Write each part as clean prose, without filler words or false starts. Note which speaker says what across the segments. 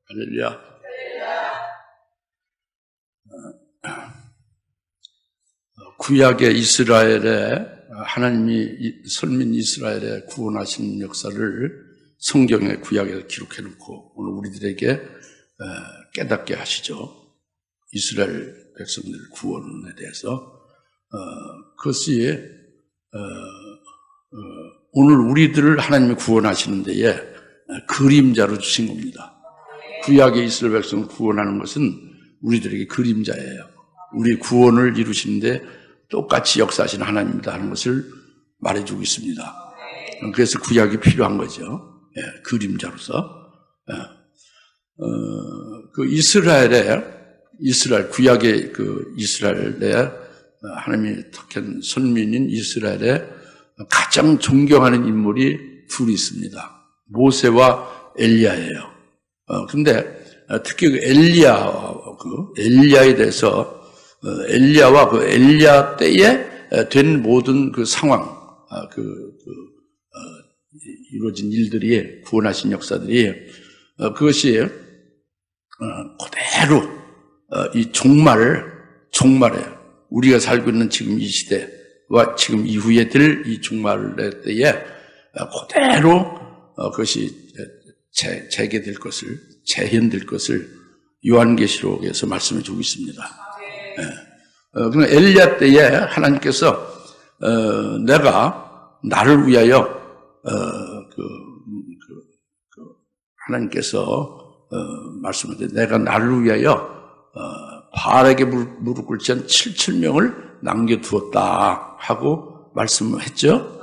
Speaker 1: 할렐루야. 구약의 이스라엘에 하나님이 선민 이스라엘에 구원하신 역사를 성경의 구약에서 기록해놓고 오늘 우리들에게 깨닫게 하시죠. 이스라엘 백성들 구원에 대해서 그것이 오늘 우리들을 하나님이 구원하시는 데에 그림자로 주신 겁니다. 구약의 이스라엘 백성을 구원하는 것은 우리들에게 그림자예요. 우리 구원을 이루시는데 똑같이 역사하시는 하나님이다 하는 것을 말해주고 있습니다. 그래서 구약이 필요한 거죠. 그림자로서. 그 이스라엘 구약의 그 이스라엘에 하나님이 택한 선민인 이스라엘에 가장 존경하는 인물이 둘이 있습니다. 모세와 엘리야예요. 그런데 특히 그 엘리야에 대해서 엘리야와 그 엘리야 때에 된 모든 그 상황, 이루어진 일들이 구원하신 역사들이 그것이 그대로 이 종말에 우리가 살고 있는 지금 이 시대와 지금 이후에 될 이 종말의 때에 그대로 그것이 재개될 것을 재현될 것을 요한계시록에서 말씀해 주고 있습니다. 그러나 엘리야 때에 하나님께서 내가 나를 위하여 하나님께서 말씀하되 내가 나를 위하여 바알에게 무릎 꿇지 않은 7,000명을 남겨두었다 하고 말씀했죠.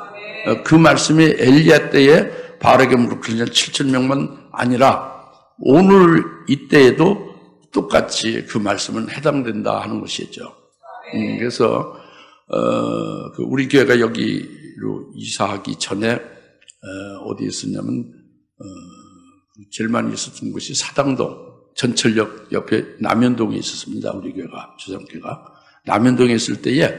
Speaker 1: 그 말씀이 엘리야 때에 바알에게 무릎 꿇지 않은 7,000명만 아니라 오늘 이때에도 똑같이 그 말씀은 해당된다 하는 것이죠. 그래서 우리 교회가 여기로 이사하기 전에 어디에 있었냐면 제일 많이 있었던 곳이 사당동 전철역 옆에 남현동에 있었습니다. 우리 교회가 주상교회가 남현동에 있을 때에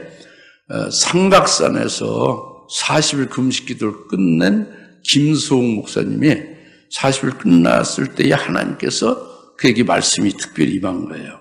Speaker 1: 삼각산에서 40일 금식기도를 끝낸 김수홍 목사님이 40일 끝났을 때에 하나님께서 그에게 말씀이 특별히 임한 거예요.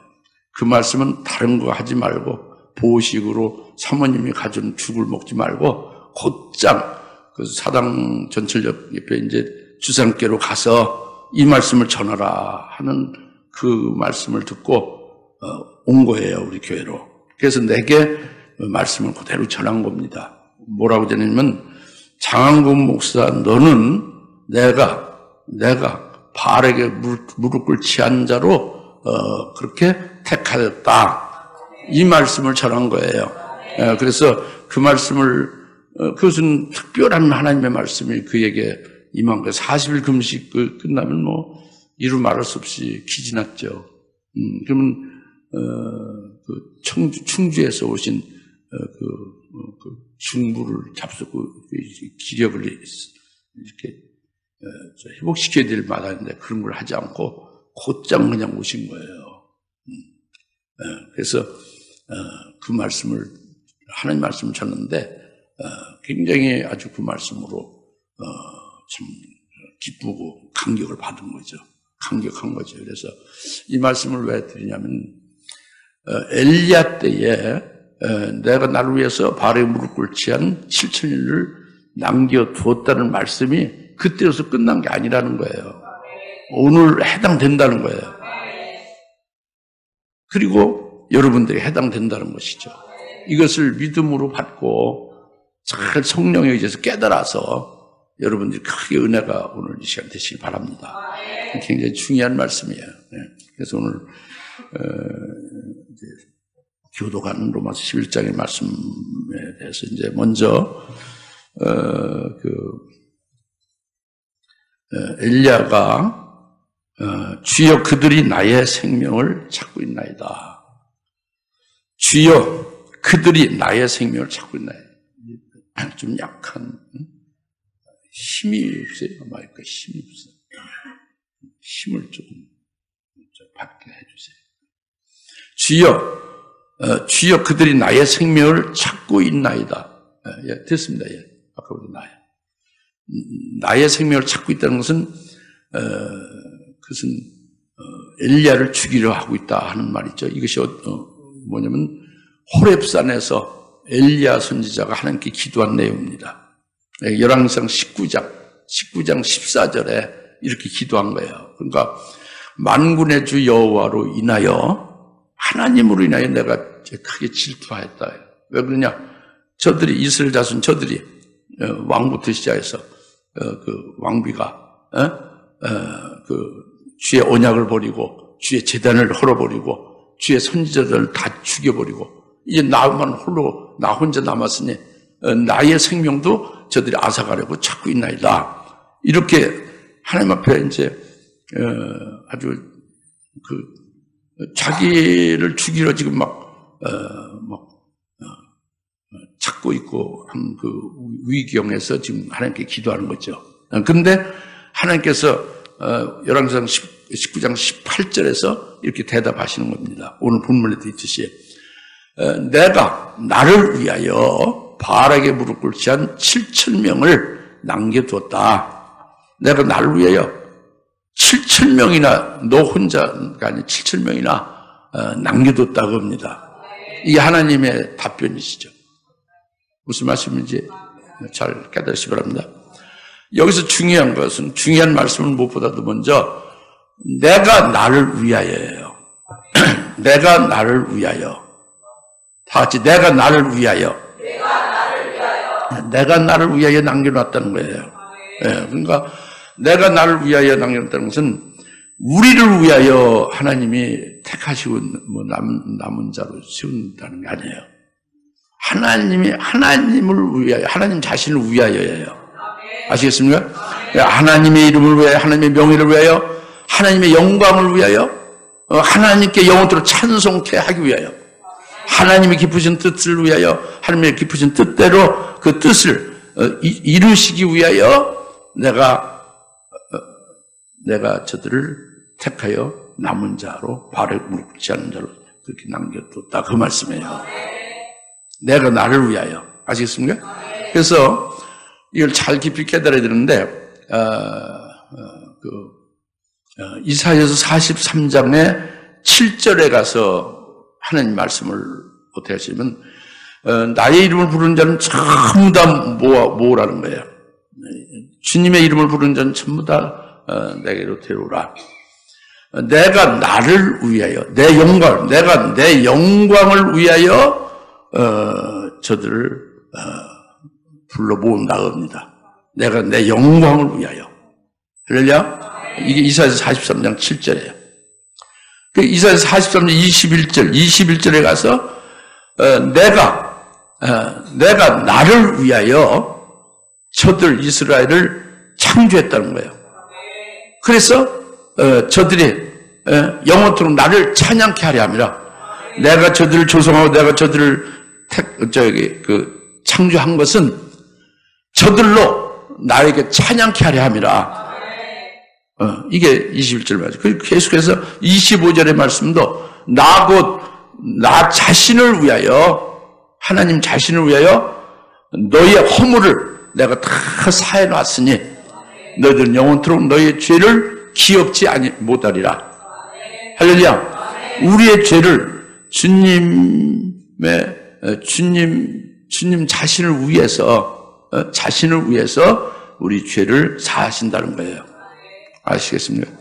Speaker 1: 그 말씀은 다른 거 하지 말고 보식으로 사모님이 가져온 죽을 먹지 말고 곧장 그 사당 전철역 옆에 이제 주상교로 가서 이 말씀을 전하라 하는 그 말씀을 듣고 온 거예요, 우리 교회로. 그래서 내게 말씀을 그대로 전한 겁니다. 뭐라고 되냐면 장한금 목사 너는 내가 바알에게 무릎 꿇지 않은 자로 그렇게 택하였다. 이 말씀을 전한 거예요. 그래서 그 말씀을 그것은 특별한 하나님의 말씀이 그에게 임한 거예요. 40일 금식 끝나면 뭐 이루 말할 수 없이 기진났죠. 그러면 충주에서 오신 중부를 잡수고 기력을 이렇게 회복시켜야 될 마다인데 그런 걸 하지 않고 곧장 그냥 오신 거예요. 그래서 그 말씀을 하나님 말씀을 전했는데 굉장히 아주 그 말씀으로 참 기쁘고 감격을 받은 거죠. 감격한 거죠. 그래서 이 말씀을 왜 드리냐면 엘리야 때에 내가 나를 위해서 바알에 무릎 꿇지 않은 7,000일을 남겨두었다는 말씀이 그때로서 끝난 게 아니라는 거예요. 오늘 해당된다는 거예요. 그리고 여러분들이 해당된다는 것이죠. 이것을 믿음으로 받고 잘 성령에 의해서 깨달아서 여러분들이 크게 은혜가 오늘 이 시간 되시길 바랍니다. 굉장히 중요한 말씀이에요. 그래서 오늘 이제 교도관 로마서 11장의 말씀에 대해서 이제 먼저 엘리야가 주여 그들이 나의 생명을 찾고 있나이다. 주여 그들이 나의 생명을 찾고 있나이다. 좀 약한 힘이 없어요. 아마 그 힘이 없어요. 힘을 좀 받게 해주세요. 주여 그들이 나의 생명을 찾고 있나이다. 예, 됐습니다. 예. 아까보다 나요. 나의 생명을 찾고 있다는 것은 그것은 엘리야를 죽이려 하고 있다 하는 말이죠. 이것이 뭐냐면 호렙산에서 엘리야 선지자가 하나님께 기도한 내용입니다. 열왕기상 19장 14절에 이렇게 기도한 거예요. 그러니까 만군의 주 여호와로 인하여 하나님으로 인하여 내가 크게 질투하였다. 왜 그러냐? 저들이 이스라엘 자손 저들이 왕부터 시작해서 그 왕비가 그 주의 언약을 버리고 주의 제단을 헐어버리고 주의 선지자들을 다 죽여버리고 이제 나만 홀로 나 혼자 남았으니 나의 생명도 저들이 앗아가려고 찾고 있나이다. 이렇게 하나님 앞에 이제 아주 그 자기를 죽이러 지금 막 찾고 있고 한 그 위기경에서 지금 하나님께 기도하는 거죠. 그런데 하나님께서 열왕기상 19장 18절에서 이렇게 대답하시는 겁니다. 오늘 본문에도 있듯이 내가 나를 위하여 바알에게 무릎 꿇지 한 7,000명을 남겨두었다. 내가 나를 위하여 7,000명이나 너 혼자가 아닌 7,000명이나 남겨뒀다고 합니다. 이게 하나님의 답변이시죠. 무슨 말씀인지 잘 깨달으시기 바랍니다. 여기서 중요한 것은 중요한 말씀은 무엇보다도 먼저 내가 나를 위하여예요. 내가 나를 위하여. 다 같이 내가 나를 위하여. 내가 나를 위하여 남겨놨다는 거예요. 네, 그러니까 내가 나를 위하여 남겨놨다는 것은 우리를 위하여 하나님이 택하시고 뭐 남은 자로 세운다는 게 아니에요. 하나님을 위하여, 하나님 자신을 위하여예요. 아시겠습니까? 하나님의 이름을 위하여, 하나님의 명예를 위하여, 하나님의 영광을 위하여, 하나님께 영원토록 찬송케 하기 위하여, 하나님의 깊으신 뜻을 위하여, 하나님의 깊으신 뜻대로 그 뜻을 이루시기 위하여 내가 저들을 택하여 남은 자로 발에 무릎 꿇지 않는 자로 그렇게 남겨뒀다. 그 말씀이에요. 내가 나를 위하여. 아시겠습니까? 그래서 이걸 잘 깊이 깨달아야 되는데 이사야서 43장의 7절에 가서 하나님 말씀을 어떻게 하시면 나의 이름을 부르는 자는 전부 다 모으라는 거예요. 주님의 이름을 부르는 자는 전부 다 내게로 데려오라. 내가 나를 위하여 내 영광, 내가 내 영광을 위하여 저들을 불러 모은다 합니다. 내가 내 영광을 위하여. 할렐루야? 이게 이사야서 43장 7절이에요. 그 이사야서 43장 21절에 가서 내가 나를 위하여 저들 이스라엘을 창조했다는 거예요. 그래서 저들이 영원토록 나를 찬양케 하려 함이라. 내가 저들을 조성하고 내가 저들을 창조한 것은 저들로 나에게 찬양케 하려 함이라. 이게 21절 말이죠. 계속해서 25절의 말씀도 나 자신을 위하여, 하나님 자신을 위하여 너희의 허물을 내가 다 사해 놨으니 너희들은 영원토록 너희의 죄를 기억지 못하리라. 할렐루야. 우리의 죄를 주님 자신을 위해서 우리 죄를 사하신다는 거예요. 아시겠습니까?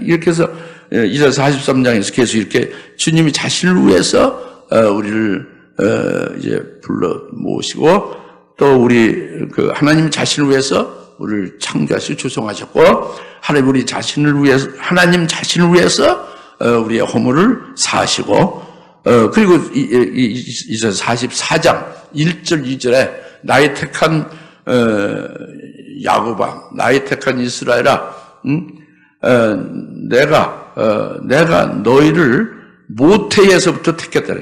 Speaker 1: 이렇게 해서 이사야 43장에서 계속 이렇게 주님이 자신을 위해서 우리를 이제 불러 모으시고 또 우리 그 하나님 자신을 위해서 우리를 창조하시고 조성하셨고 하나님 자신을 위해서 우리의 허물을 사하시고 그리고 이사야 44장 1절 2절에 나의 택한 야곱아, 나의 택한 이스라엘아, 내가 너희를 모태에서부터 택했다.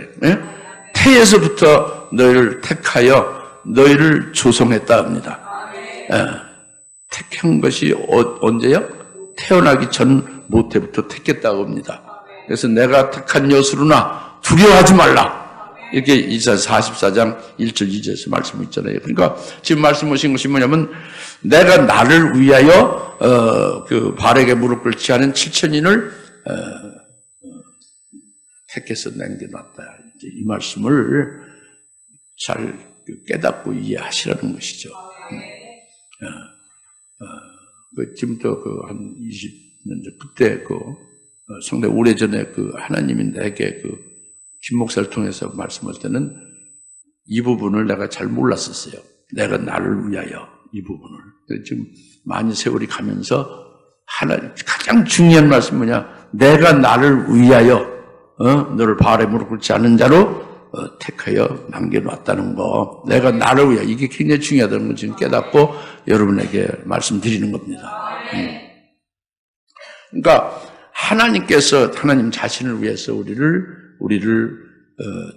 Speaker 1: 태에서부터 너희를 택하여 너희를 조성했다 합니다. 택한 것이 언제요? 태어나기 전 모태부터 택했다고 합니다. 그래서 내가 택한 여수로나 두려워하지 말라. 이렇게 이사야 44장 1절 2절에서 말씀 있잖아요. 그러니까 지금 말씀하신 것이 뭐냐면 내가 나를 위하여 그 바알에게 무릎 꿇지 않은 7,000인을 택해서 남겨놨다. 이 말씀을 잘 깨닫고 이해하시라는 것이죠. 지금부터 한 20년 전, 그때 상당히 오래전에 하나님이 내게 김 목사를 통해서 말씀할 때는 이 부분을 내가 잘 몰랐었어요. 내가 나를 위하여 이 부분을. 지금 많이 세월이 가면서 가장 중요한 말씀이 뭐냐? 내가 나를 위하여 너를 바알에 무릎 꿇지 않은 자로 택하여 남겨놨다는 거. 내가 나를 위하여. 이게 굉장히 중요하다는 걸 지금 깨닫고 여러분에게 말씀드리는 겁니다. 그러니까 하나님께서 하나님 자신을 위해서 우리를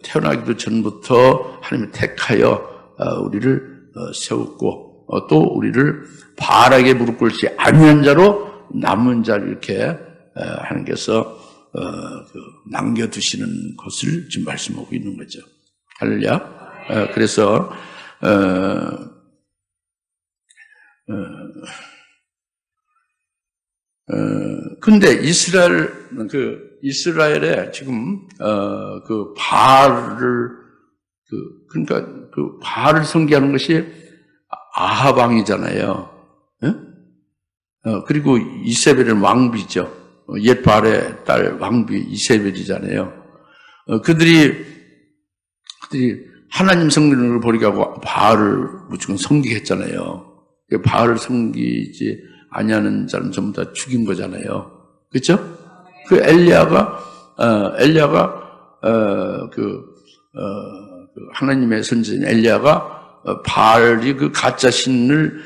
Speaker 1: 태어나기도 전부터 하나님이 택하여 우리를 세웠고 또 우리를 바알에게 무릎 꿇지 아니한 자로 남은 자를 이렇게 하나님께서 남겨두시는 것을 지금 말씀하고 있는 거죠. 할렐루야. 그래서 근데 이스라엘에 지금 바알을 그러니까 바알을 섬기하는 것이 아합 왕이잖아요. 그리고 이세벨은 왕비죠. 옛 바알의 딸 왕비 이세벨이잖아요. 그들이 하나님 섬기는 걸 버리고 하고 바알을 무조건 섬기게 했잖아요. 바알을 섬기지 아니하는 자는 전부 다 죽인 거잖아요. 그렇죠? 엘리야가 하나님의 선지자인 엘리야가 바알이 가짜 신을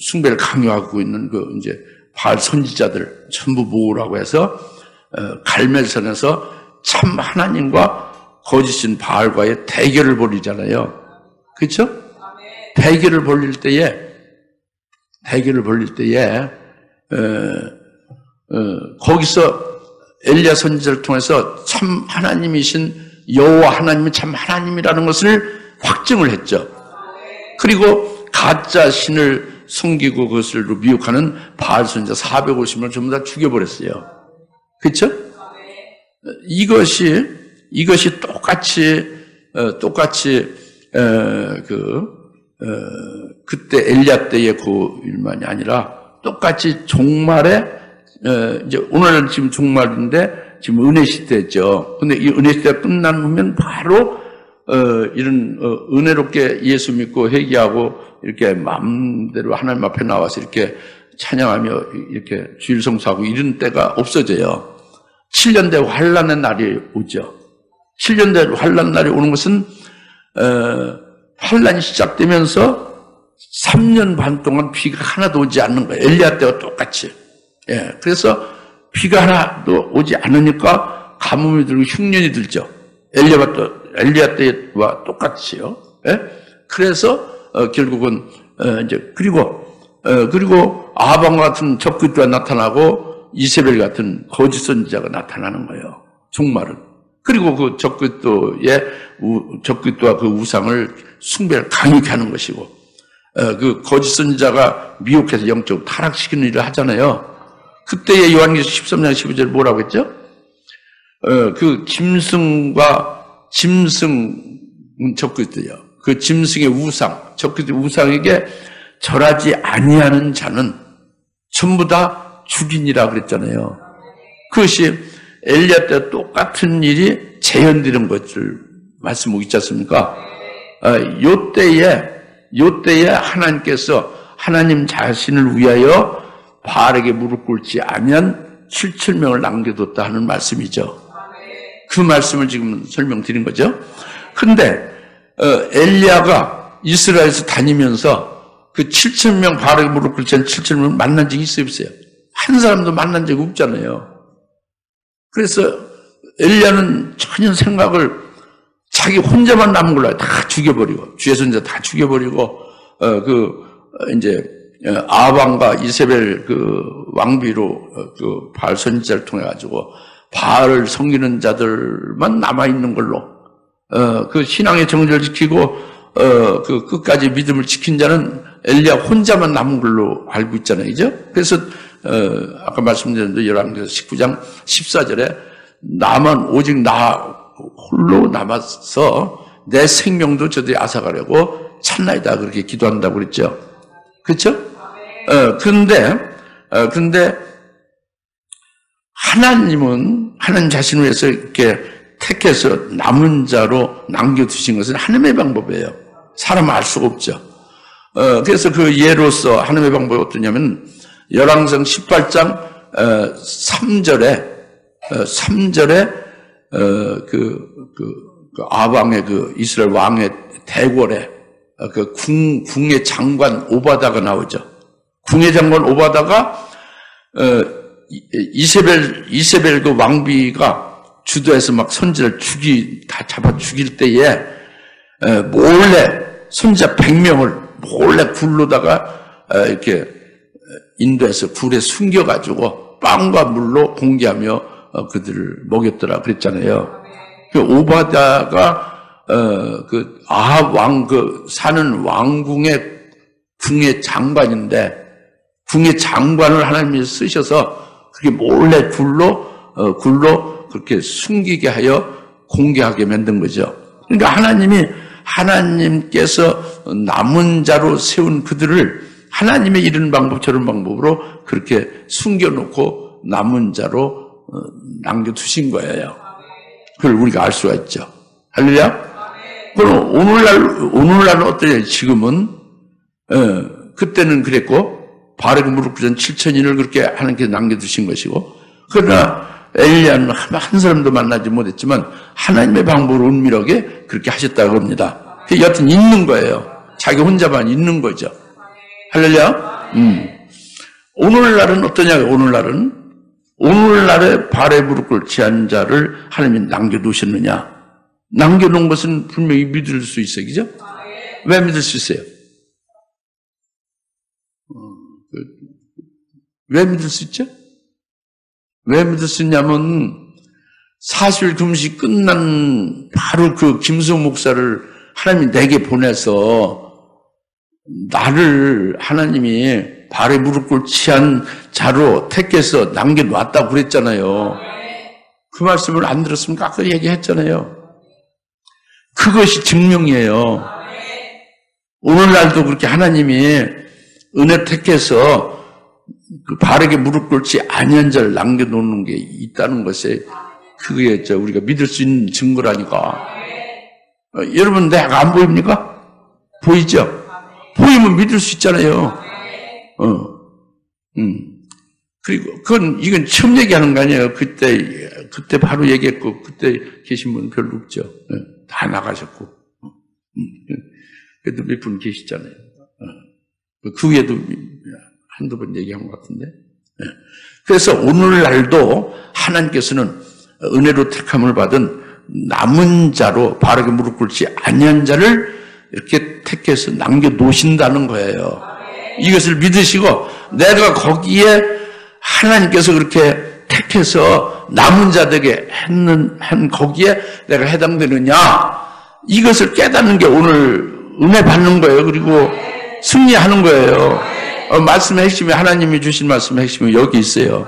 Speaker 1: 숭배를 강요하고 있는 이제 바알 선지자들 전부 모으라고 해서 갈멜산에서 참 하나님과 거짓신 바알과의 대결을 벌이잖아요. 그렇죠? 대결을 벌릴 때에 거기서 엘리야 선지자를 통해서 참 하나님이신 여호와 하나님이 참 하나님이라는 것을 확증을 했죠. 그리고 가짜 신을 섬기고 그것을 미혹하는 바알 선지자 450명을 전부 다 죽여버렸어요. 그렇죠? 이것이 똑같이 그때 엘리야 때의 그 일만이 아니라 똑같이 종말에 이제 오늘은 지금 종말인데 지금 은혜 시대죠. 근데 이 은혜 시대가 끝나면 바로 이런 은혜롭게 예수 믿고 회개하고 이렇게 마음대로 하나님 앞에 나와서 이렇게 찬양하며 이렇게 주일 성수하고 이런 때가 없어져요. 7년 대 환란의 날이 오죠. 7년 대 환란 날이 오는 것은 환란이 시작되면서 3년 반 동안 비가 하나도 오지 않는 거예요. 엘리야 때와 똑같이. 예, 그래서 비가 하나도 오지 않으니까 가뭄이 들고 흉년이 들죠. 엘리야 때와 똑같이요. 예? 그래서 결국은 이제 그리고 아방 같은 적그리스도가 나타나고 이세벨 같은 거짓 선지자가 나타나는 거예요. 종말은. 그리고 그 적그리스도와 그 우상을 숭배를 강하게 하는 것이고, 그 거짓 선지자가 미혹해서 영적으로 타락시키는 일을 하잖아요. 그때의 요한계시록 13장 12절 뭐라고 했죠? 그 짐승 적그리스도요. 그 짐승의 우상, 적그리스도 우상에게 절하지 아니하는 자는 전부 다 죽이니라 그랬잖아요. 그것이 엘리야 때와 똑같은 일이 재현되는 것을 말씀하고 있지 않습니까? 요때에 하나님께서 하나님 자신을 위하여 바알에게 무릎 꿇지 아니한 7,000명을 남겨뒀다 하는 말씀이죠. 그 말씀을 지금 설명드린 거죠. 근데 엘리야가 이스라엘에서 다니면서 그 7,000명 바알에게 무릎 꿇지 않은 7,000명을 만난 적이 있어요? 한 사람도 만난 적이 없잖아요. 그래서 엘리야는 전혀 생각을 자기 혼자만 남은 걸로 다 죽여버리고 주의 선지자 다 죽여버리고 이제 아방과 이세벨 왕비로 바알 선지자를 통해 가지고 바알을 섬기는 자들만 남아 있는 걸로 그 신앙의 정절을 지키고 끝까지 믿음을 지킨 자는 엘리야 혼자만 남은 걸로 알고 있잖아요, 그죠? 그래서 아까 말씀드린 열왕기서 19장 14절에 나만 오직 나 홀로 남아서 내 생명도 저들이 앗아가려고 찾나이다 그렇게 기도한다고 그랬죠. 그렇죠? 그런데 하나님은 하나님 자신을 위해서 이렇게 택해서 남은 자로 남겨두신 것은 하나님의 방법이에요. 사람은 알 수가 없죠. 그래서 그 예로서 하나님의 방법이 어떠냐면 열왕성 18장 3절에 그 아방의 그 이스라엘 왕의 대궐에 그 궁의 장관 오바다가 나오죠. 궁의 장관 오바다가 이세벨 그 왕비가 주도해서 막 선지자를 다 잡아 죽일 때에 몰래 선지자 100명을 몰래 굴로다가 이렇게 인도해서 굴에 숨겨가지고 빵과 물로 공개하며 그들을 먹였더라 그랬잖아요. 그 오바다가 그 아합 왕 그 사는 왕궁의 궁의 장관인데 궁의 장관을 하나님이 쓰셔서 그렇게 몰래 굴로 그렇게 숨기게 하여 공개하게 만든 거죠. 그러니까 하나님께서 남은 자로 세운 그들을 하나님의 이런 방법 저런 방법으로 그렇게 숨겨놓고 남은 자로 남겨두신 거예요. 그걸 우리가 알 수가 있죠. 할렐루야? 그럼 오늘날은 어떠냐? 지금은 그때는 그랬고 바르고 무릎 꿇은 7,000인을 그렇게 하나님께서 남겨두신 것이고, 그러나 엘리야는 한 사람도 만나지 못했지만 하나님의 방법으로 은밀하게 그렇게 하셨다고 합니다. 여튼 있는 거예요. 자기 혼자만 있는 거죠. 할렐루야? 오늘날은 어떠냐? 오늘날에 발에 무릎 꿇지 않은 자를 하나님이 남겨두셨느냐? 남겨놓은 것은 분명히 믿을 수 있어요. 그죠? 왜 믿을 수 있어요? 왜 믿을 수 있죠? 왜 믿을 수 있냐면 40일 금식 끝난 바로 그 김수홍 목사를 하나님이 내게 보내서 나를 하나님이 발에 무릎 꿇지 않은 자로 택해서 남겨놨다고 그랬잖아요. 그 말씀을 안 들었습니까? 아까 얘기했잖아요. 그것이 증명이에요. 오늘날도 그렇게 하나님이 은혜 택해서 그 바르게 무릎 꿇지 아니한 자를 남겨놓는 게 있다는 것에 그게 우리가 믿을 수 있는 증거라니까. 여러분 내가 안 보입니까? 보이죠? 보이면 믿을 수 있잖아요. 그리고 이건 처음 얘기하는 거 아니에요. 그때 바로 얘기했고 그때 계신 분 별로 없죠. 다 나가셨고. 그래도 몇 분 계시잖아요. 그 위에도 한두 번 얘기한 것 같은데. 그래서 오늘날도 하나님께서는 은혜로 택함을 받은 남은 자로 바르게 무릎 꿇지 아니한 자를 이렇게 택해서 남겨놓으신다는 거예요. 이것을 믿으시고 내가 거기에 하나님께서 그렇게 택해서 남은 자들에게 한 거기에 내가 해당되느냐, 이것을 깨닫는 게 오늘 은혜 받는 거예요. 그리고 승리하는 거예요. 말씀의 핵심이, 하나님이 주신 말씀의 핵심이 여기 있어요.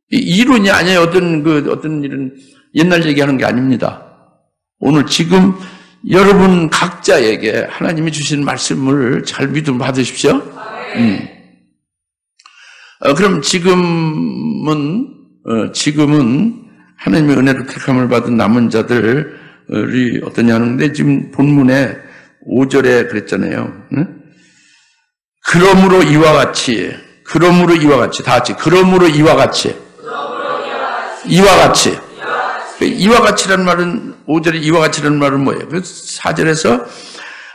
Speaker 1: 이론이 아니에요. 어떤 일은 옛날 얘기하는 게 아닙니다. 오늘 지금 여러분 각자에게 하나님이 주신 말씀을 잘 믿음 받으십시오. 그럼 지금은 하나님의 은혜로 택함을 받은 남은 자들이 어떠냐는데, 지금 본문에 5절에 그랬잖아요. 그러므로 이와 같이 다 같이 이와 같이라는 말은, 5절에 이와 같이라는 말은 뭐예요? 그 4절에서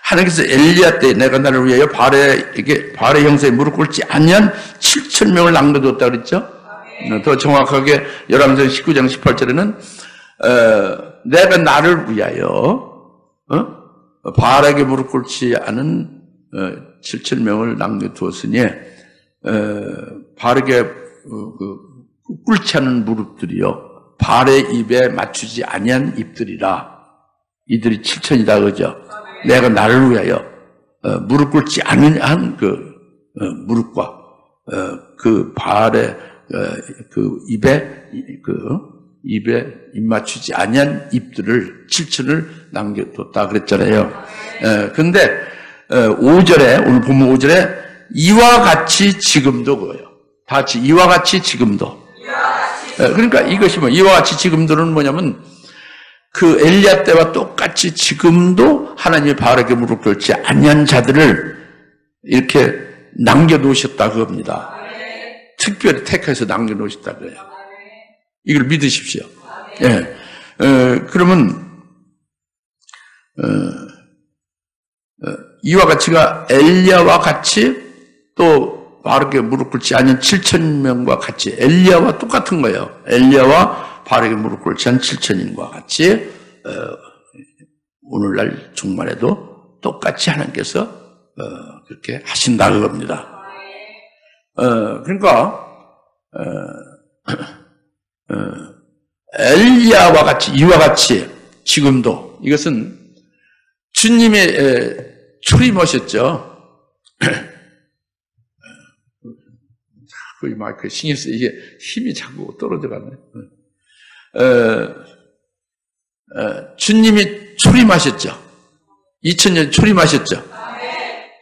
Speaker 1: 하나님께서 엘리야 때 내가 나를 위하여 발의 형사에 무릎 꿇지 아니한 7,000명을 남겨뒀다 그랬죠? 더 정확하게 열왕기상 19장 18절에는 내가 나를 위하여 발에게 무릎 꿇지 않은 7,000명을 남겨두었으니 바르게 꿇지 않은 무릎들이요 발의 입에 맞추지 아니한 입들이라. 이들이 7,000이다 그죠? 내가 나를 위하여 무릎 꿇지 않은 그 무릎과 그 바알의 그 입에 입 맞추지 아니한 입들을 7천을 남겨뒀다 그랬잖아요. 근데 5절에 오늘 본문 5절에 이와 같이 지금도 그거예요. 다 같이 이와 같이 지금도. 그러니까 이것이 뭐 이와 같이 지금도는 뭐냐면 그 엘리야 때와 똑같이 지금도 하나님의 바알에게 무릎 꿇지 아니한 자들을 이렇게 남겨놓으셨다 그겁니다. 특별히 택해서 남겨놓으셨다 그래요. 이걸 믿으십시오. 예. 그러면 이와 같이가 엘리야와 같이 또 바알에게 무릎 꿇지 않은 7,000명과 같이 엘리야와 똑같은 거예요. 엘리야와 바알에게 무릎 꿇지 않은 7,000인과 같이 오늘날 종말에도 똑같이 하나님께서 그렇게 하신다 그겁니다. 그러니까 엘리야와 같이 이와 같이 지금도 이것은 주님의 출임하셨죠. 거의 마이크 신경 쓰 이게 힘이 자꾸 떨어져가네. 주님이 출임하셨죠. 2000년 출임하셨죠.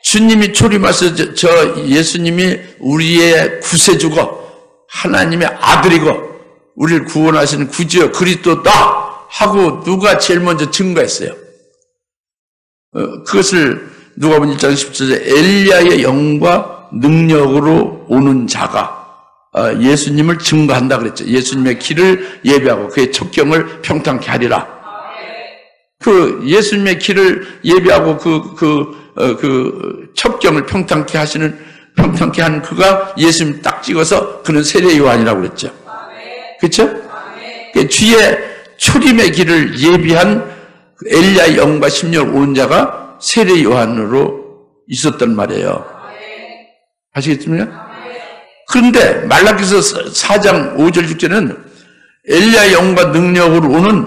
Speaker 1: 주님이 출임하셔서 저 예수님이 우리의 구세주고 하나님의 아들이고 우리를 구원하시는 구주여 그리스도다 하고 누가 제일 먼저 증거했어요. 그것을 누가복음 1장 17절에 엘리야의 영과 능력으로 오는 자가 예수님을 증거한다 그랬죠. 예수님의 길을 예비하고 그의 첩경을 평탄케 하리라. 그 예수님의 길을 예비하고 그 첩경을 평탄케 한 그가 예수님 딱 찍어서 그는 세례 요한이라고 그랬죠. 그렇죠? 주의 출임의 길을 예비한 엘리야의 영과 심령 오는 자가 세례 요한으로 있었단 말이에요. 아시겠습니까? 그런데 말라기서 4장 5절 6절에는 엘리야의 영과 능력으로 오는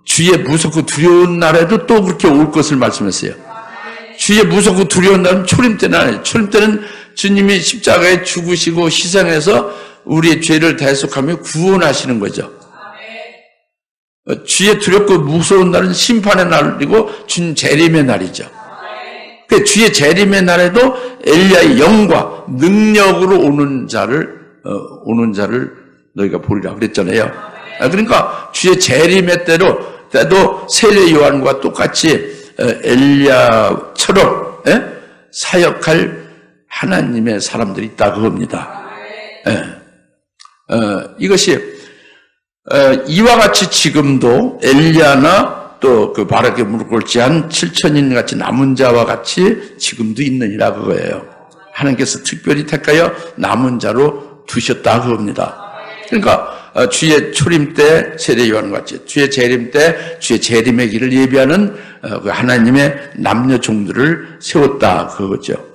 Speaker 1: 주의 무섭고 두려운 날에도 또 그렇게 올 것을 말씀했어요. 주의 무섭고 두려운 날은 초림 때는 아니에요. 초림 때는 주님이 십자가에 죽으시고 희생해서 우리의 죄를 대속하며 구원하시는 거죠. 주의 두렵고 무서운 날은 심판의 날이고 주님 재림의 날이죠. 그 주의 재림의 날에도 엘리야의 영과 능력으로 오는 자를 너희가 보리라 그랬잖아요. 그러니까 주의 재림의 때도 세례 요한과 똑같이 엘리야처럼 사역할 하나님의 사람들이 있다 그겁니다. 이것이 이와 같이 지금도 엘리야나 또 그 바알에게 무릎 꿇지 않은 7,000인 같이 남은 자와 같이 지금도 있느니라 그거예요. 하나님께서 특별히 택하여 남은 자로 두셨다 그겁니다. 그러니까 주의 출임 때 세례 요한과 같이 주의 재림 때 주의 재림의 길을 예비하는 그 하나님의 남녀 종들을 세웠다 그거죠.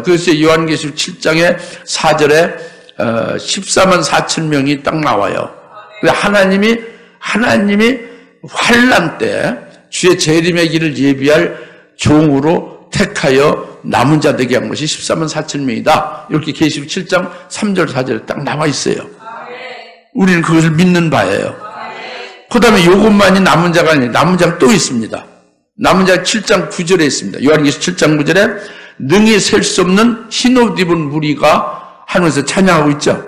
Speaker 1: 그래서 요한계시록 7장의 4절에 14만 4천 명이 딱 나와요. 하나님이 환난 때 주의 재림의 길을 예비할 종으로 택하여 남은 자 되게 한 것이 14만 4천 명이다. 이렇게 계시록 7장 3절 4절에 딱 나와 있어요. 우리는 그것을 믿는 바예요. 그 다음에 이것만이 남은 자가 아니에요. 남은 자가 또 있습니다. 남은 자가 7장 9절에 있습니다. 요한계시록 7장 9절에 능히 셀 수 없는 흰옷 입은 무리가 하늘에서 찬양하고 있죠.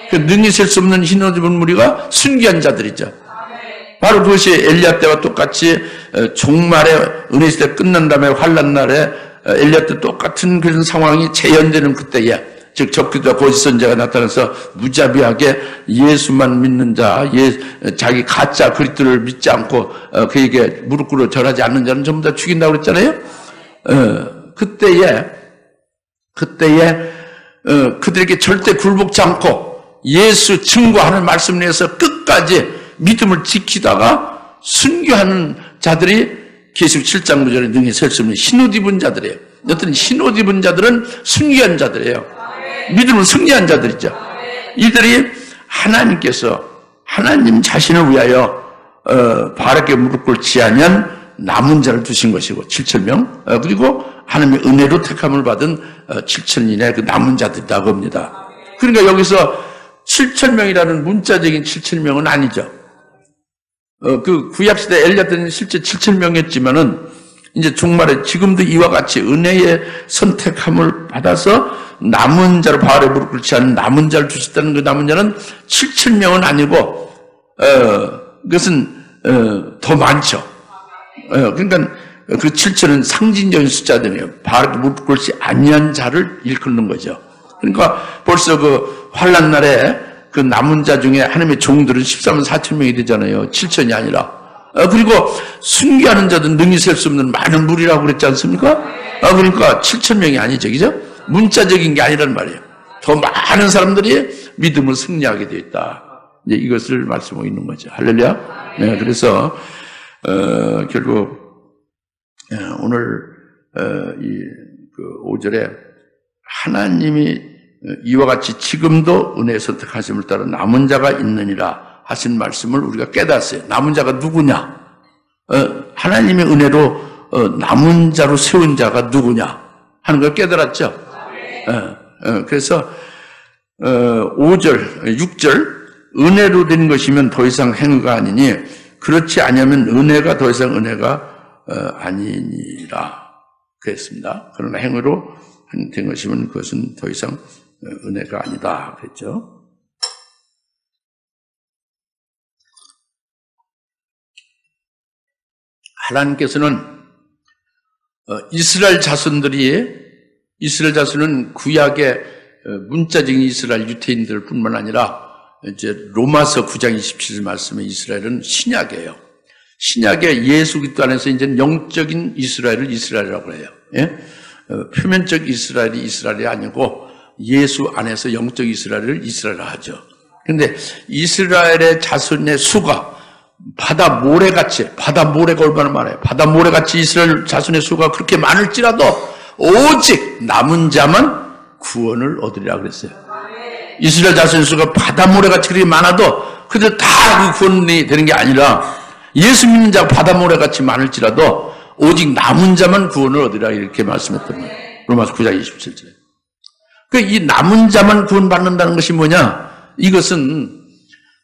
Speaker 1: 그 능히 셀 수 없는 흰옷 입은 무리가 순교한 자들이죠. 바로 그것이 엘리야 때와 똑같이 종말의 은혜 시대 끝난 다음에 환난 날에 엘리야 때 똑같은 그런 상황이 재현되는 그때에 즉 적그리스도와 거짓 선지자가 나타나서 무자비하게 예수만 믿는 자, 자기 가짜 그리스도를 믿지 않고 그에게 무릎 꿇어 절하지 않는 자는 전부 다 죽인다고 그랬잖아요. 그때에 그들에게 절대 굴복지 않고 예수 증거하는 말씀 내에서 끝까지 믿음을 지키다가 순교하는 자들이 계시록 7장 9절에 능히 설 수 없는 흰옷 입은 자들이에요. 여튼 흰옷 입은 자들은 순교한 자들이에요. 믿음을 승리한 자들이죠. 이들이 하나님께서 하나님 자신을 위하여 바알에게 무릎 꿇지 아니한 남은 자를 두신 것이고 7,000명 그리고 하나님의 은혜로 택함을 받은 7,000인의 그 남은 자들이라고 합니다. 그러니까 여기서 7,000명이라는 문자적인 7,000명은 아니죠. 그 구약시대 엘리야 때는 실제 7,000명이었지만은 이제 종말에 지금도 이와 같이 은혜의 선택함을 받아서 남은 자로 바알에 무릎 꿇지 않은 남은 자를 주셨다는 그 남은 자는 7,000명은 아니고 그것은 더 많죠. 그러니까 그 7,000은 상징적인 숫자들이에요. 바알에 무릎 꿇지 아니한 자를 일컫는 거죠. 그러니까 벌써 그 환난 날에 그 남은 자 중에 하나님의 종들은 13만 4천 명이 되잖아요. 7,000이 아니라. 그리고 순교하는 자들 능히 셀 수 없는 많은 무리라고 그랬지 않습니까? 그러니까 7,000명이 아니죠. 그죠? 문자적인 게 아니란 말이에요. 더 많은 사람들이 믿음을 승리하게 되어 있다. 이제 이것을 말씀하고 있는 거죠. 할렐루야. 네, 그래서 결국 오늘 그 5절에 하나님이 이와 같이 지금도 은혜의 선택하심을 따라 남은 자가 있느니라 하신 말씀을 우리가 깨닫았어요. 남은 자가 누구냐? 하나님의 은혜로 남은 자로 세운 자가 누구냐 하는 걸 깨달았죠. 그래서 5절, 6절 은혜로 된 것이면 더 이상 행위가 아니니 그렇지 아니하면 은혜가 더 이상 은혜가 아니니라 그랬습니다. 그러나 행위로 된 것이면 그것은 더 이상 은혜가 아니다 그랬죠. 하나님께서는 이스라엘 자손은 구약의 문자적인 이스라엘 유태인들 뿐만 아니라 이제 로마서 9장 27절 말씀에 이스라엘은 신약이에요. 신약의 예수 그리스도 안에서 이제 영적인 이스라엘을 이스라엘이라고 해요. 예? 표면적 이스라엘이 이스라엘이 아니고 예수 안에서 영적 이스라엘을 이스라엘이라 하죠. 그런데 이스라엘의 자손의 수가 바다 모래가 얼마나 많아요. 바다 모래같이 이스라엘 자손의 수가 그렇게 많을지라도 오직 남은 자만 구원을 얻으리라 그랬어요. 이스라엘 자손의 수가 바다 모래같이 그렇게 많아도 그들 다 그 구원이 되는 게 아니라 예수 믿는 자가 바다 모래같이 많을지라도 오직 남은 자만 구원을 얻으리라 이렇게 말씀했단 말이에요. 로마서 9장 27절에. 이 남은 자만 구원받는다는 것이 뭐냐? 이것은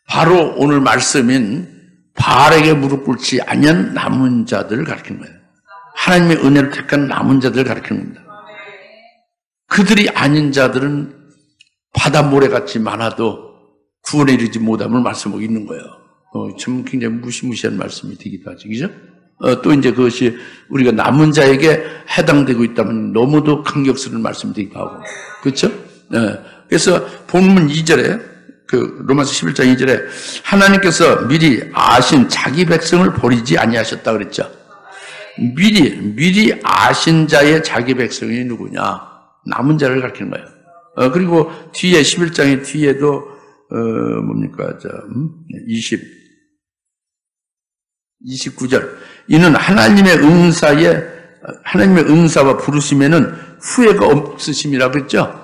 Speaker 1: 바로 오늘 말씀인 바알에게 무릎 꿇지 아니한 남은 자들을 가리키는 거예요. 하나님의 은혜를 택한 남은 자들을 가리키는 겁니다. 그들이 아닌 자들은 바다 모래같이 많아도 구원에 이르지 못함을 말씀하고 있는 거예요. 참 굉장히 무시무시한 말씀이 되기도 하죠. 그죠? 또 이제 그것이 우리가 남은 자에게 해당되고 있다면 너무도 강격스러운 말씀이 되기도 하고. 그렇죠? 그래서 본문 2절에 그 로마서 11장 2절에 하나님께서 미리 아신 자기 백성을 버리지 아니하셨다 그랬죠. 미리 아신 자의 자기 백성이 누구냐? 남은 자를 가리키는 거예요. 그리고 뒤에 11장의 뒤에도 뭡니까? 29절. 이는 하나님의 은사와 부르심에는 후회가 없으심이라 그랬죠.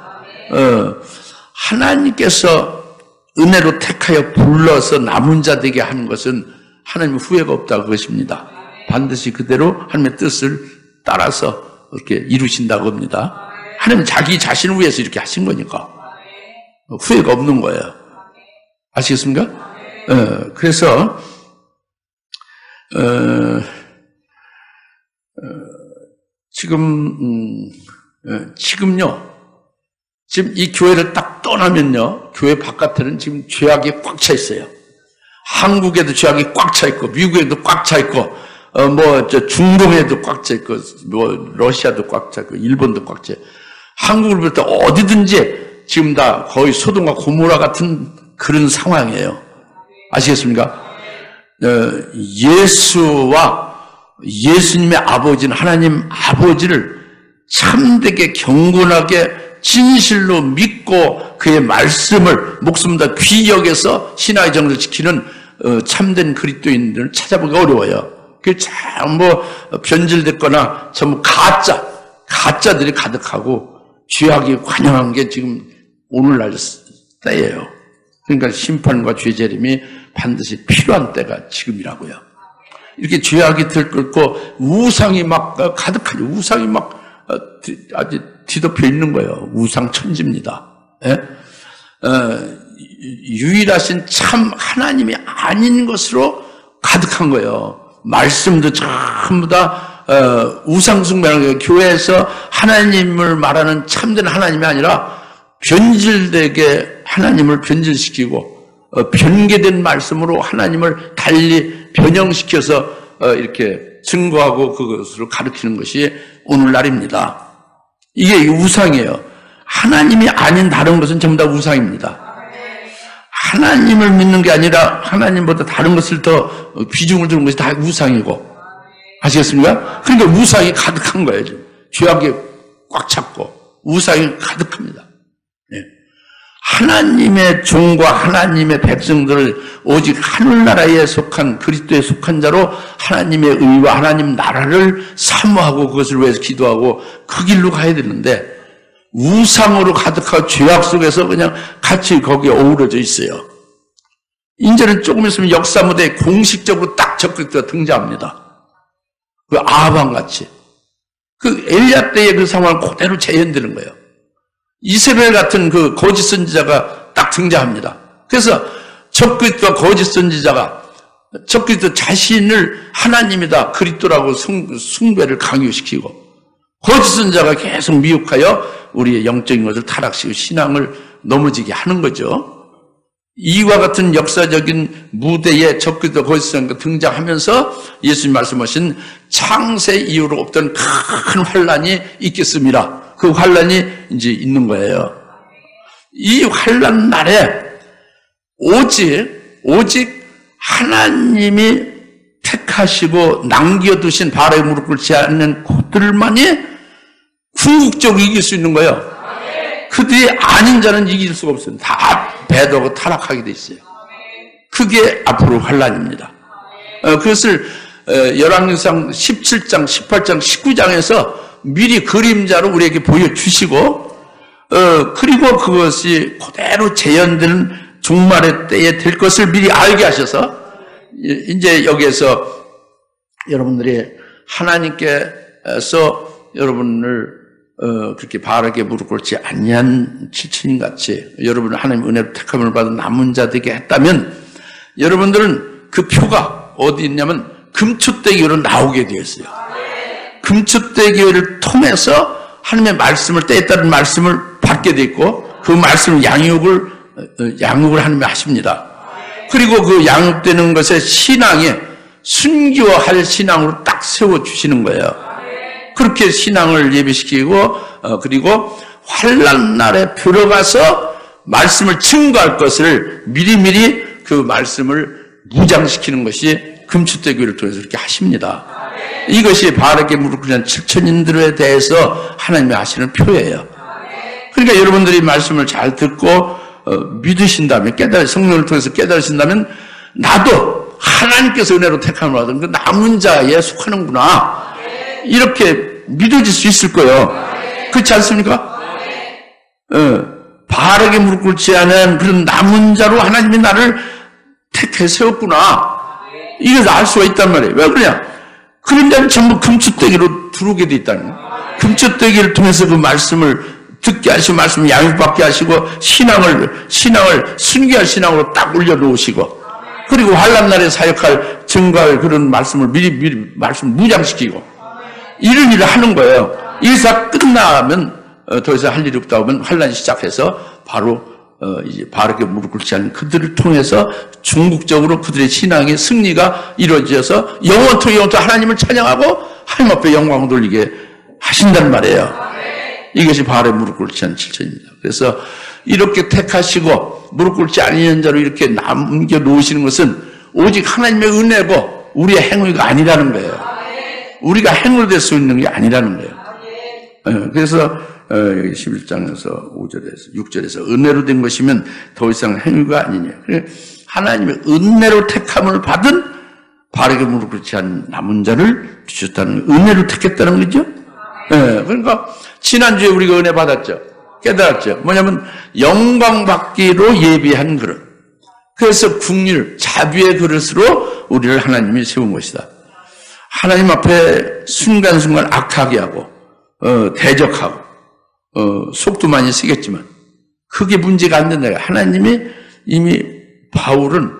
Speaker 1: 하나님께서 은혜로 택하여 불러서 남은 자 되게 하는 것은 하나님의 후회가 없다 그것입니다. 반드시 그대로 하나님의 뜻을 따라서 이렇게 이루신다고 합니다. 하나님은 자기 자신을 위해서 이렇게 하신 거니까 후회가 없는 거예요. 아시겠습니까? 그래서 지금요. 지금 이 교회를 딱 떠나면요. 교회 바깥에는 지금 죄악이 꽉 차 있어요. 한국에도 죄악이 꽉 차 있고, 미국에도 꽉 차 있고, 중동에도 꽉 차 있고, 러시아도 꽉 차 있고, 일본도 꽉 차 있고, 한국을 비롯해 어디든지 지금 다 거의 소돔과 고모라 같은 그런 상황이에요. 아시겠습니까? 예수와 예수님의 아버지는 하나님 아버지를 참되게 경건하게 진실로 믿고 그의 말씀을 목숨보다 귀히 여겨서 신앙의 정을 지키는 참된 그리스도인들을 찾아보기 어려워요. 그게 전부 변질됐거나 전부 가짜들이 가득하고 죄악이 관영한 게 지금 오늘날 때예요. 그러니까 심판과 죄재림이 반드시 필요한 때가 지금이라고요. 이렇게 죄악이 들끓고 우상이 막 가득하죠. 우상이 막 아주 뒤덮여 있는 거예요. 우상 천지입니다. 예? 유일하신 참 하나님이 아닌 것으로 가득한 거예요. 말씀도 전부 다 우상숭배하는 거예요. 교회에서 하나님을 말하는 참된 하나님이 아니라 변질되게 하나님을 변질시키고 변개된 말씀으로 하나님을 달리 변형시켜서 이렇게 증거하고 그것으로 가르치는 것이 오늘날입니다. 이게 우상이에요. 하나님이 아닌 다른 것은 전부 다 우상입니다. 하나님을 믿는 게 아니라 하나님보다 다른 것을 더 비중을 두는 것이 다 우상이고, 아시겠습니까? 그러니까 우상이 가득한 거예요. 지금. 죄악이 꽉 찼고 우상이 가득합니다. 네. 하나님의 종과 하나님의 백성들을 오직 하늘나라에 속한 그리스도에 속한 자로 하나님의 의와 하나님 나라를 사모하고 그것을 위해서 기도하고 그 길로 가야 되는데, 우상으로 가득하고 죄악 속에서 그냥 같이 거기에 어우러져 있어요. 이제는 조금 있으면 역사 무대에 공식적으로 딱 적극적으로 등장합니다. 그 아합왕같이. 그 엘리야 때의 그 상황을 그대로 재현되는 거예요. 이세벨 같은 그 거짓 선지자가 딱 등장합니다. 그래서 적그리스도와 거짓 선지자가 적그리스도 자신을 하나님이다, 그리스도라고 숭배를 강요시키고, 거짓 선지자가 계속 미혹하여 우리의 영적인 것을 타락시키고 신앙을 넘어지게 하는 거죠. 이와 같은 역사적인 무대에 적그리스도 거짓 선지자가 등장하면서 예수님 말씀하신 창세 이후로 없던 큰 환란이 있겠습니다. 그 환란이 이제 있는 거예요. 이 환란 날에 오직 하나님이 택하시고 남겨두신 바라에 무릎 꿇지 않는 그들만이 궁극적으로 이길 수 있는 거예요. 그들이 아닌 자는 이길 수가 없어요. 다 배도하고 타락하게 돼 있어요. 그게 앞으로 환란입니다. 그것을 열왕기상 17장, 18장, 19장에서 미리 그림자로 우리에게 보여주시고, 그리고 그것이 그대로 재현되는 종말의 때에 될 것을 미리 알게 하셔서, 이제 여기에서 여러분들이 하나님께서 여러분을 그렇게 바르게 무릎 꿇지 아니한 칠천인 같이 여러분을 하나님의 은혜로 택함을 받은 남은 자들에게 했다면, 여러분들은 그 표가 어디 있냐면 금추대교로 나오게 되어 있어요. 금추대교를 통해서 하나님의 말씀을, 때에 따른 말씀을 받게 되어 있고, 그 말씀을 양육을 하나님이 하십니다. 그리고 그 양육되는 것의 신앙에 순교할 신앙으로 딱 세워주시는 거예요. 그렇게 신앙을 예비시키고, 그리고 환난 날에 들어가서 말씀을 증거할 것을 미리미리 그 말씀을 무장시키는 것이 금추대교를 통해서 그렇게 하십니다. 이것이 바르게 무릎 꿇는 칠천인들에 대해서 하나님이 하시는 표예요. 그러니까 여러분들이 말씀을 잘 듣고 믿으신다면, 성령을 통해서 깨달으신다면, 나도 하나님께서 은혜로 택함을 받은 그 남은 자에 속하는구나, 이렇게 믿어질 수 있을 거예요. 그렇지 않습니까? 바르게 무릎 꿇지 않은 그런 남은 자로 하나님이 나를 택해 세웠구나, 이걸 알 수가 있단 말이에요. 왜 그러냐? 그런 자는 전부 금추대기로 들어오게 돼 있다는 거예요. 금추대기를 통해서 그 말씀을 듣게 하시고, 말씀을 양육받게 하시고, 신앙을 순교할 신앙으로 딱 올려놓으시고, 그리고 환난 날에 사역할 증거할 그런 말씀을 미리 말씀 무장시키고, 이런 일을 하는 거예요. 이것이 다 끝나면 더 이상 할 일이 없다 하면 환난이 시작해서 바로 이제 바르게 무릎 꿇지 않는 그들을 통해서 궁극적으로 그들의 신앙의 승리가 이루어져서 영원토 하나님을 찬양하고 하나님 앞에 영광을 돌리게 하신단 말이에요. 이것이 바르게 무릎 꿇지 않는 칠천입니다. 그래서 이렇게 택하시고 무릎 꿇지 않는 자로 이렇게 남겨놓으시는 것은 오직 하나님의 은혜고 우리의 행위가 아니라는 거예요. 우리가 행위로 될 수 있는 게 아니라는 거예요. 그래서 여기 11장에서 5절에서 6절에서 은혜로 된 것이면 더 이상 행위가 아니냐. 하나님의 은혜로 택함을 받은 바르게 무릎 꿇지 않는 남은 자를 주셨다는, 은혜로 택했다는 거죠. 그러니까 지난주에 우리가 은혜 받았죠. 깨달았죠. 뭐냐면 영광 받기로 예비한 그릇. 그래서 국률, 자비의 그릇으로 우리를 하나님이 세운 것이다. 하나님 앞에 순간순간 악하게 하고 대적하고 속도 많이 쓰겠지만 그게 문제가 안 된다. 하나님이 이미 바울은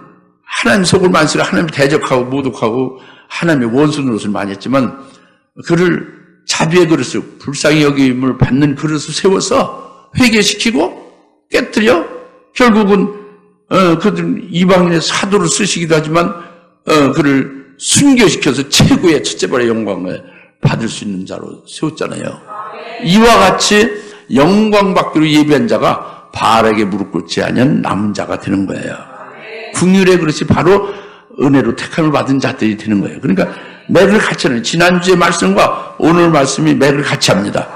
Speaker 1: 하나님 속을 만쓰고 하나님 대적하고 모독하고 하나님의 원수 노릇을 많이 했지만 그를 자비의 그릇을 불쌍히 여김을 받는 그릇을 세워서 회개시키고 깨뜨려 결국은 그들 이방인의 사도를 쓰시기도 하지만 그를 순교시켜서 최고의 첫째발의 영광을 받을 수 있는 자로 세웠잖아요. 이와 같이 영광 받기로 예비한 자가 바알에게 무릎 꿇지 아니한 남은 자가 되는 거예요. 긍휼의 그릇이 바로 은혜로 택함을 받은 자들이 되는 거예요. 그러니까 맥을 같이 하는, 지난주의 말씀과 오늘 말씀이 맥을 같이 합니다.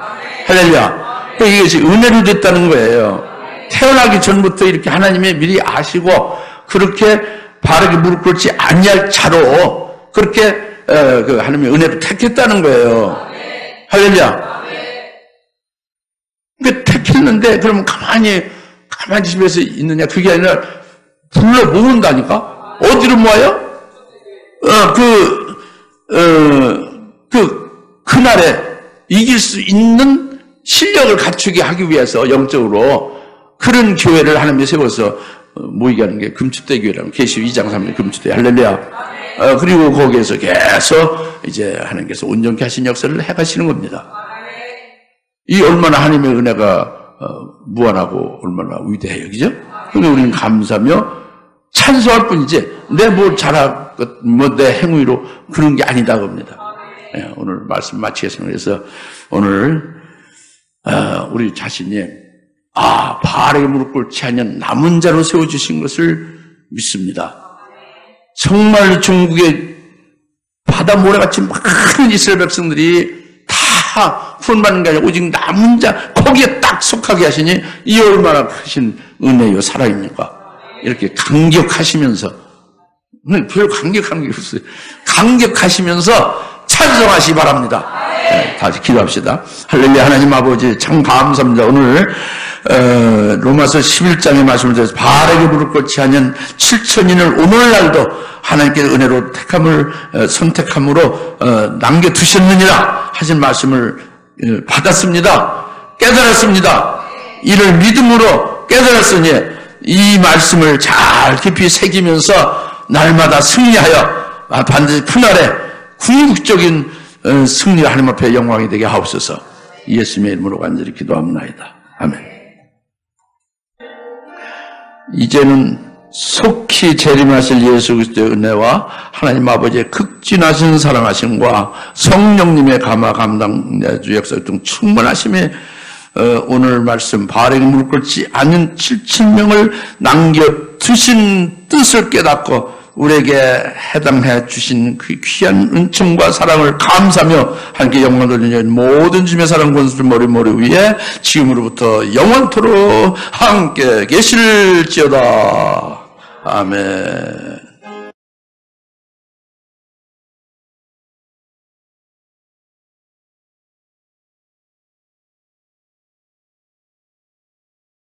Speaker 1: 할렐루야. 이게 은혜로 됐다는 거예요. 태어나기 전부터 이렇게 하나님이 미리 아시고 그렇게 바르게 무릎 꿇지 아니할 자로 그렇게 그 하나님의 은혜로 택했다는 거예요. 할렐루야. 그러니까 택했는데 그러면 가만히 집에서 있느냐? 그게 아니라 불러 모은다니까? 어디로 모아요? 그날에 이길 수 있는 실력을 갖추게 하기 위해서 영적으로 그런 교회를 하나님이 세워서 모이게 하는 게 금추대 교회라는 계시 2장 3절 금추대 할렐루야. 그리고 거기에서 계속 이제 하나님께서 온전케 하신 역사를 해가시는 겁니다. 이 얼마나 하나님의 은혜가 무한하고 얼마나 위대해요, 그죠? 그러니까 우리는 감사하며 찬송할 뿐이지 내 뭐 잘하고 뭐 내 행위로 그런 게 아니다 겁니다. 예, 오늘 말씀 마치겠습니다. 그래서 오늘 우리 자신이 바알에게 무릎 꿇지 않은 남은 자로 세워주신 것을 믿습니다. 정말 중국의 바다 모래같이 많은 이스라엘 백성들이 다 구원받는 게 아니라 오직 남은 자 거기에 딱 속하게 하시니 이 얼마나 크신 은혜요 사랑입니까? 이렇게 감격하시면서 별 감격한 게 없어요. 감격하시면서 찬송하시기 바랍니다. 네, 다시 기도합시다. 할렐루야. 하나님 아버지 참 감사합니다. 오늘 로마서 11장의 말씀을 드려서 바알에게 무릎 꿇지 않은 7천인을 오늘날도 하나님께서 은혜로 선택함으로 남겨두셨느니라 하신 말씀을 받았습니다. 깨달았습니다. 이를 믿음으로 깨달았으니 이 말씀을 잘 깊이 새기면서 날마다 승리하여 반드시 그날에 궁극적인 승리가 하나님 앞에 영광이 되게 하옵소서. 예수님의 이름으로 간절히 기도합니다. 아멘. 이제는 속히 재림하실 예수 그리스도의 은혜와 하나님 아버지의 극진하신 사랑하심과 성령님의 감화 감당주 역사 등 충만하심에 오늘 말씀 바알에게 무릎 꿇지 않은 7,000명을 남겨두신 뜻을 깨닫고 우리에게 해당해 주신 그 귀한 은총과 사랑을 감사하며 함께 영광 돌리는 모든 주님의 사랑 권수들 머리 위에 지금으로부터 영원토록 함께 계실지어다. 아멘.